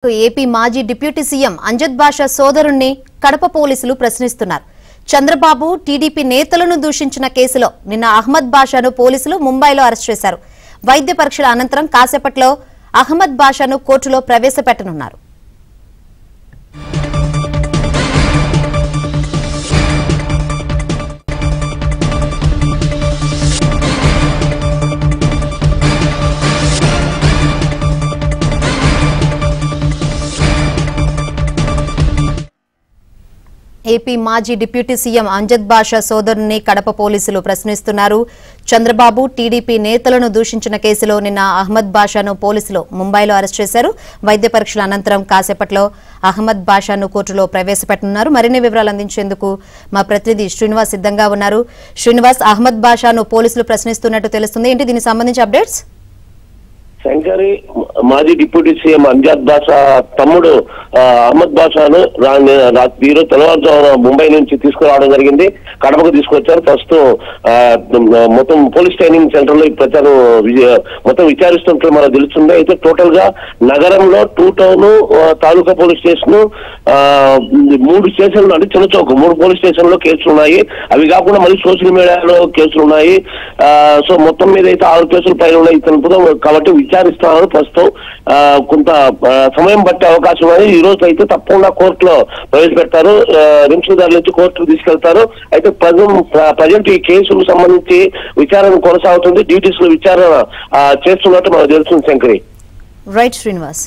AP మాజీ deputy CM Amjad బాషా సోదరుణ్ణి కడప పోలీసులు ప్రశ్నిస్తున్నారు. చంద్రబాబు టీడీపీ నేతలను దూషించిన కేసులో నిన్న అహ్మద్ బాషాను పోలీసులు ముంబైలో అరెస్ట్ చేశారు. వైద్య పరీక్షల అనంతరం కాసేపట్లో అహ్మద్ బాషాను కోర్టులో ప్రవేశపెట్టనున్నారు. ఏపీ మాజీ డిప్యూటీ సీఎం అంజద్ బాషా సోదరుని కడప పోలీసులు ప్రశ్నిస్తున్నారు. చంద్రబాబు టీడీపీ నేతలను దూషించిన కేసులో నిన్న అహ్మద్ బాషాను పోలీసులు ముంబైలో అరెస్ట్ చేశారు. వైద్య పరీక్షల అనంతరం కాసేపట్లో అహ్మద్ బాషాను కోర్టులో ప్రవేశపెట్టనున్నారు. మరిన్ని వివరాలు అందించేందుకు మా ప్రతినిధి శ్రీనివాస్ సిద్ధంగా ఉన్నారు. శ్రీనివాస్, అహ్మద్ బాషాను పోలీసులు ప్రశ్నిస్తున్నట్టు తెలుస్తుంది. ఏంటి దీనికి సంబంధించి అప్డేట్స్? శంకరి మాజీ డిప్యూటీ సీఎం అంజద్ బాషా తమ్ముడు అహ్మద్ బాషాను ఈరోజు తెల్లవారుజామున ముంబై నుంచి తీసుకురావడం జరిగింది. కడపకు తీసుకొచ్చారు. ప్రస్తుతం మొత్తం పోలీస్ ట్రైనింగ్ సెంటర్ లో ఈ ప్రచారం మొత్తం విచారిస్తున్నట్లు మనకు తెలుస్తుంది. అయితే టోటల్ గా నగరంలో 2 టౌన్ తాలూకా పోలీస్ స్టేషన్ 3 స్టేషన్లు అంటే చిన్న చౌక 3 పోలీస్ స్టేషన్ లో కేసులు ఉన్నాయి. అవి కాకుండా మళ్ళీ సోషల్ మీడియాలో కేసులు ఉన్నాయి. సో మొత్తం మీద అయితే 6 కేసులు పైన ఉన్నాయి కాబట్టి విచారిస్తున్నారు. ప్రస్తుతం కొంత సమయం పట్టే అవకాశం ఉంది. ఈ రోజు అయితే తప్పకుండా కోర్టులో ప్రవేశపెడతారు. నిమిషదారుల నుంచి కోర్టుకు తీసుకెళ్తారు. అయితే ప్రజెంట్ ఈ కేసుకు సంబంధించి విచారణ కొనసాగుతుంది. డ్యూటీస్ లో విచారణ చేస్తున్నట్టు మనకు తెలుస్తుంది. శంకరి. రైట్ శ్రీనివాస్.